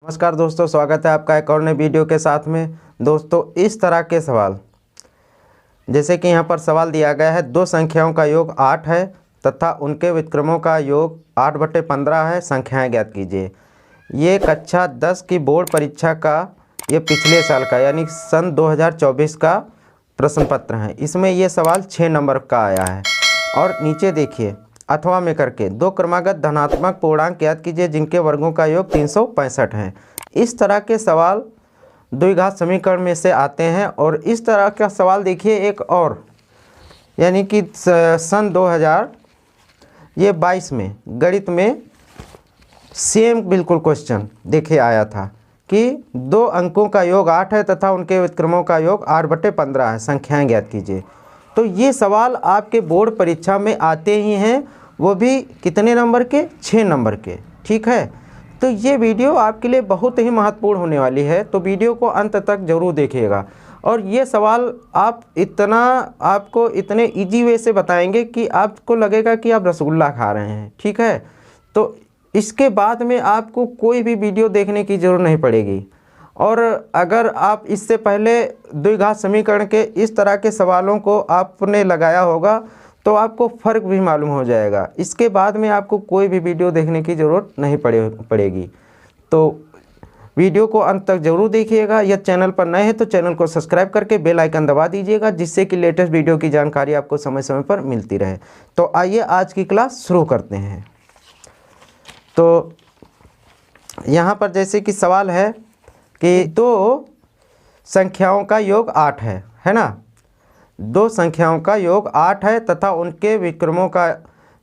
नमस्कार दोस्तों, स्वागत है आपका एक और नए वीडियो के साथ में। दोस्तों, इस तरह के सवाल जैसे कि यहाँ पर सवाल दिया गया है, दो संख्याओं का योग 8 है तथा उनके व्युत्क्रमों का योग 8/15 है, संख्याएं ज्ञात कीजिए। ये कक्षा 10 की बोर्ड परीक्षा का, ये पिछले साल का यानी सन 2024 का प्रश्न पत्र है। इसमें ये सवाल 6 नंबर का आया है। और नीचे देखिए, अथवा में करके दो क्रमागत धनात्मक पूर्णांक ज्ञात कीजिए जिनके वर्गों का योग 365 है। इस तरह के सवाल द्विघात समीकरण में से आते हैं। और इस तरह का सवाल देखिए एक और, यानी कि सन 2022 में गणित में सेम बिल्कुल क्वेश्चन देखिए आया था कि दो अंकों का योग 8 है तथा उनके व्युत्क्रमों का योग 8/15 है, संख्याएं ज्ञात कीजिए। तो ये सवाल आपके बोर्ड परीक्षा में आते ही हैं, वो भी कितने नंबर के? 6 नंबर के। ठीक है, तो ये वीडियो आपके लिए बहुत ही महत्वपूर्ण होने वाली है, तो वीडियो को अंत तक जरूर देखिएगा। और ये सवाल आपको इतने इजी वे से बताएंगे कि आपको लगेगा कि आप रसगुल्ला खा रहे हैं। ठीक है, तो इसके बाद में आपको कोई भी वीडियो देखने की ज़रूरत नहीं पड़ेगी। और अगर आप इससे पहले द्विघात समीकरण के इस तरह के सवालों को आपने लगाया होगा तो आपको फ़र्क भी मालूम हो जाएगा। इसके बाद में आपको कोई भी वीडियो देखने की ज़रूरत नहीं पड़ेगी। तो वीडियो को अंत तक ज़रूर देखिएगा। यह चैनल पर नए हैं तो चैनल को सब्सक्राइब करके बेल आइकन दबा दीजिएगा, जिससे कि लेटेस्ट वीडियो की जानकारी आपको समय समय पर मिलती रहे। तो आइए आज की क्लास शुरू करते हैं। तो यहाँ पर जैसे कि सवाल है कि दो संख्याओं का योग 8 है ना। दो संख्याओं का योग 8 है तथा उनके विक्रमों का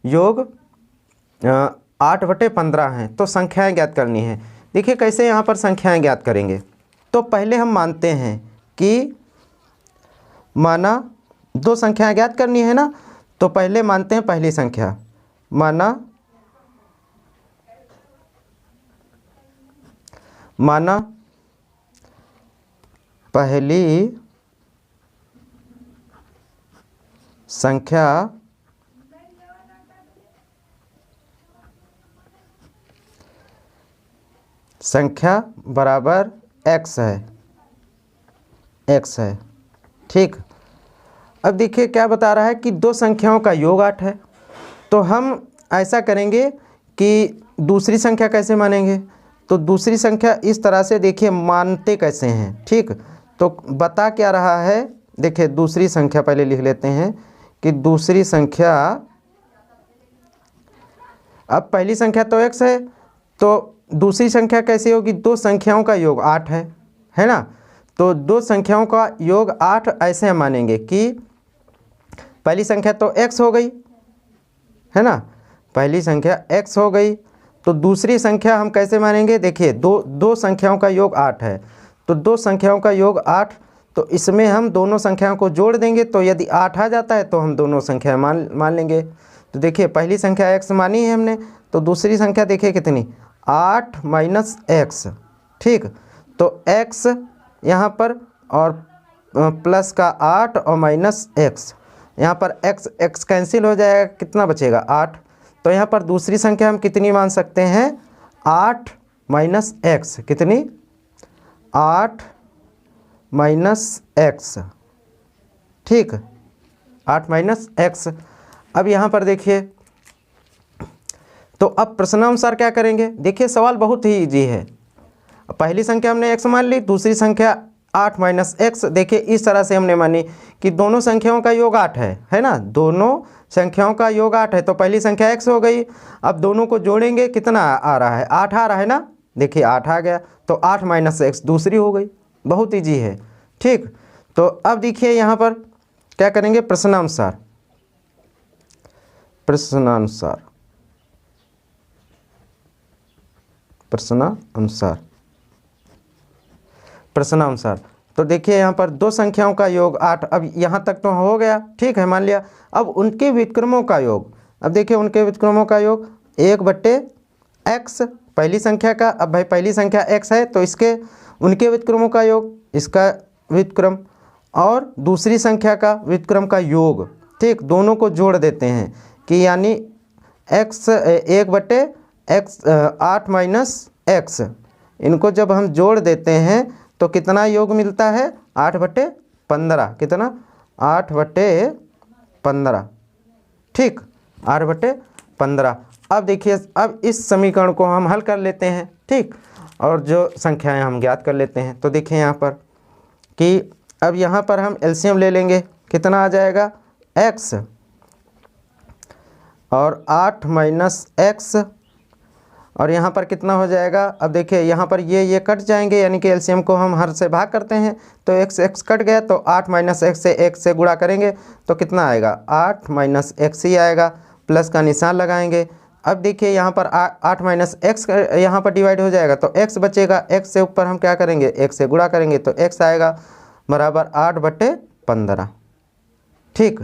योग 8/15 है, तो संख्याएं ज्ञात करनी है। देखिए कैसे यहाँ पर संख्याएं ज्ञात करेंगे। तो पहले हम मानते हैं कि माना दो संख्याएं ज्ञात करनी है ना, तो पहले मानते हैं पहली संख्या। माना पहली संख्या बराबर x है। ठीक, अब देखिए क्या बता रहा है कि दो संख्याओं का योग 8 है। तो हम ऐसा करेंगे कि दूसरी संख्या कैसे मानेंगे। तो दूसरी संख्या इस तरह से देखिए मानते कैसे हैं। ठीक, तो बता क्या रहा है, देखिए दूसरी संख्या पहले लिख लेते हैं कि दूसरी संख्या, अब पहली संख्या तो x है, तो दूसरी संख्या कैसे होगी? दो संख्याओं का योग 8 है ना। तो दो संख्याओं का योग 8 ऐसे हम मानेंगे कि पहली संख्या तो x हो गई है ना, पहली संख्या x हो गई। तो दूसरी संख्या हम कैसे मानेंगे? देखिए दो संख्याओं का योग 8 है, तो दो संख्याओं का योग 8, तो इसमें हम दोनों संख्याओं को जोड़ देंगे। तो यदि 8 आ जाता है तो हम दोनों संख्या मान लेंगे। तो देखिए पहली संख्या x मानी है हमने, तो दूसरी संख्या देखिए कितनी, 8 - x। ठीक, तो x यहाँ पर और प्लस का 8 और माइनस x, यहाँ पर x कैंसिल हो जाएगा, कितना बचेगा? 8। तो यहाँ पर दूसरी संख्या हम कितनी मान सकते हैं? 8 - x, कितनी? 8 - x। ठीक, 8 - x। अब यहाँ पर देखिए, तो अब प्रश्नानुसार क्या करेंगे? देखिए सवाल बहुत ही इजी है। पहली संख्या हमने x मान ली, दूसरी संख्या 8 - x। देखिए इस तरह से हमने मानी कि दोनों संख्याओं का योग 8 है ना, दोनों संख्याओं का योग 8 है। तो पहली संख्या x हो गई। अब दोनों को जोड़ेंगे, कितना आ रहा है? 8 आ रहा है ना, देखिए 8 आ गया, तो 8 - x दूसरी हो गई। बहुत ईजी है। ठीक, तो अब देखिए यहाँ पर क्या करेंगे? प्रश्नानुसार तो देखिए यहाँ पर दो संख्याओं का योग 8, अब यहाँ तक तो हो गया। ठीक है, मान लिया। अब उनके व्युत्क्रमों का योग, अब देखिए उनके व्युत्क्रमों का योग 1/x, पहली संख्या का। अब भाई पहली संख्या x है तो उनके व्युत्क्रमों का योग, इसका व्युत्क्रम और दूसरी संख्या का व्युत्क्रम का योग। ठीक, दोनों को जोड़ देते हैं कि यानी x 1/x 8 - x इनको जब हम जोड़ देते हैं तो कितना योग मिलता है 8/15। कितना 8/15। ठीक 8/15। अब देखिए अब इस समीकरण को हम हल कर लेते हैं। ठीक और जो संख्याएं हम ज्ञात कर लेते हैं। तो देखिए यहाँ पर कि अब यहाँ पर हम एलसीएम ले लेंगे। कितना आ जाएगा x और 8 - x और यहाँ पर कितना हो जाएगा। अब देखिए यहाँ पर ये कट जाएंगे यानी कि एलसीएम को हम हर से भाग करते हैं तो x कट गया तो 8 - x से x से गुणा करेंगे तो कितना आएगा 8 - x ही आएगा। प्लस का निशान लगाएंगे। अब देखिए यहाँ पर 8 - x यहाँ पर डिवाइड हो जाएगा तो x बचेगा। x से ऊपर हम क्या करेंगे x से गुणा करेंगे तो x आएगा बराबर 8/15। ठीक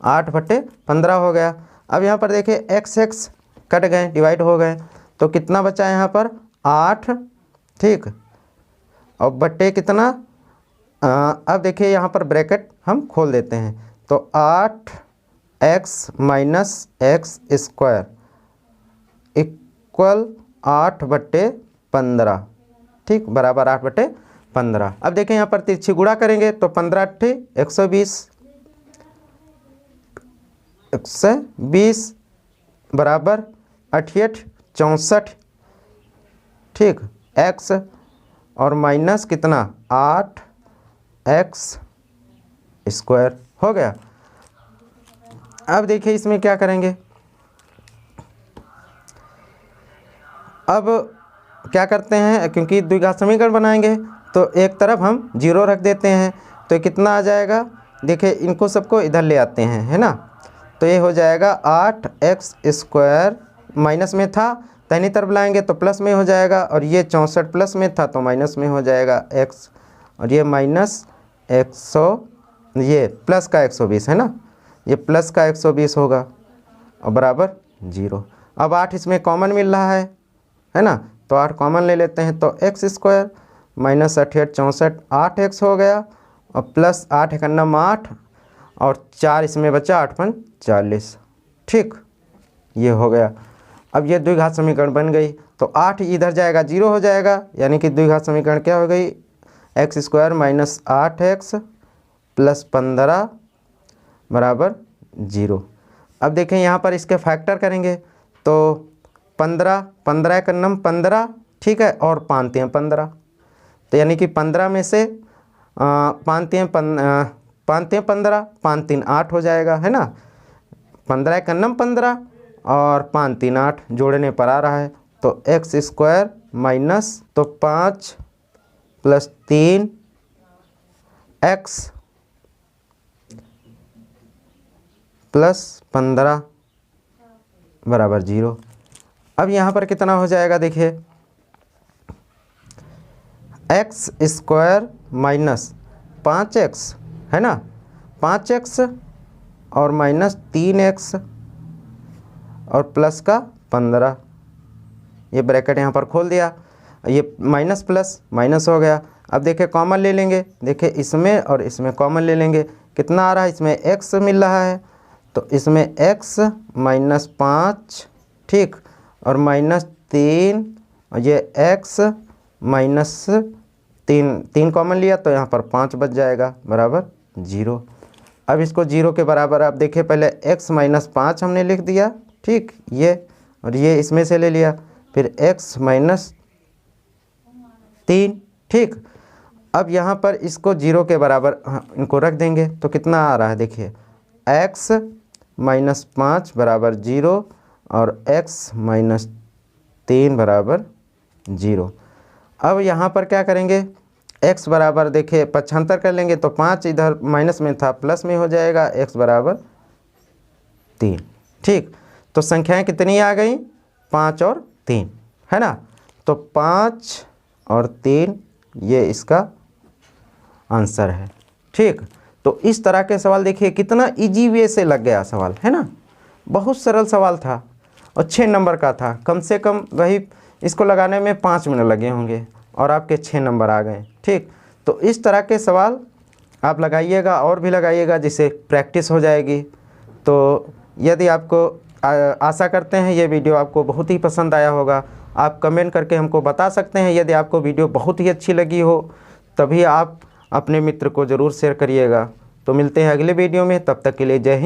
8/15 हो गया। अब यहाँ पर देखिए x कट गए डिवाइड हो गए तो कितना बचा यहाँ पर 8। ठीक और बट्टे कितना अब देखिए यहाँ पर ब्रैकेट हम खोल देते हैं तो 8x - x² इक्वल 8/15। ठीक बराबर 8/15। अब देखें यहाँ पर तिरछी गुणा करेंगे तो 15 × 8 = 120 बराबर 88 64। ठीक x और माइनस कितना 8x² हो गया। अब देखिए इसमें क्या करेंगे। अब क्या करते हैं क्योंकि द्विघात समीकरण बनाएंगे तो एक तरफ हम 0 रख देते हैं तो कितना आ जाएगा। देखिए इनको सबको इधर ले आते हैं है ना तो ये हो जाएगा 8x² माइनस में था दाहिनी तरफ लाएंगे तो प्लस में हो जाएगा और ये 64 प्लस में था तो माइनस में हो जाएगा x और ये माइनस 100 ये प्लस का 120 है ना ये प्लस का 120 होगा और बराबर 0। अब 8 इसमें कॉमन मिल रहा है ना तो 8 कॉमन ले लेते हैं तो x² माइनस 88 64 8x हो गया और प्लस 8 × 9 = 8 और 4 इसमें बचा 8 × 5 = 40। ठीक ये हो गया। अब ये द्विघात समीकरण बन गई तो 8 इधर जाएगा 0 हो जाएगा यानी कि द्विघात समीकरण क्या हो गई x² माइनस 8x प्लस 15 बराबर 0। अब देखें यहाँ पर इसके फैक्टर करेंगे तो 15 15 × 9 = 15। ठीक है और 5 × 3 = 15 तो यानी कि 15 में से 5 × 3 = 15 5 × 3 = 8 हो जाएगा है ना। 15 × 9 = 15 और 5 × 3 = 8 जोड़ने पर आ रहा है तो x² माइनस तो 5 + 3 x प्लस 15 बराबर 0। अब यहाँ पर कितना हो जाएगा देखिए x² माइनस 5x है ना 5x और माइनस 3x और प्लस का 15 ये ब्रैकेट यहाँ पर खोल दिया ये माइनस प्लस माइनस हो गया। अब देखिए कॉमन ले लेंगे। देखिए इसमें और इसमें कॉमन ले लेंगे कितना आ रहा है इसमें x मिल रहा है तो इसमें x माइनस 5 ठीक और माइनस 3 और ये x माइनस 3 कॉमन लिया तो यहाँ पर 5 बच जाएगा बराबर 0। अब इसको 0 के बराबर आप देखिए पहले x माइनस 5 हमने लिख दिया ठीक ये और ये इसमें से ले लिया फिर x माइनस 3 ठीक। अब यहाँ पर इसको 0 के बराबर इनको रख देंगे तो कितना आ रहा है देखिए x माइनस 5 बराबर 0 और x माइनस 3 बराबर 0। अब यहाँ पर क्या करेंगे x बराबर देखिए 75 कर लेंगे तो 5 इधर माइनस में था प्लस में हो जाएगा x बराबर 3 ठीक। तो संख्याएं कितनी आ गई 5 और 3 है ना तो 5 और 3 ये इसका आंसर है ठीक। तो इस तरह के सवाल देखिए कितना इजी वे से लग गया सवाल है ना बहुत सरल सवाल था और 6 नंबर का था। कम से कम वही इसको लगाने में 5 मिनट लगे होंगे और आपके 6 नंबर आ गए ठीक। तो इस तरह के सवाल आप लगाइएगा और भी लगाइएगा जिससे प्रैक्टिस हो जाएगी। तो यदि आपको आशा करते हैं ये वीडियो आपको बहुत ही पसंद आया होगा आप कमेंट करके हमको बता सकते हैं। यदि आपको वीडियो बहुत ही अच्छी लगी हो तभी आप अपने मित्र को ज़रूर शेयर करिएगा। तो मिलते हैं अगले वीडियो में, तब तक के लिए जय हिंद।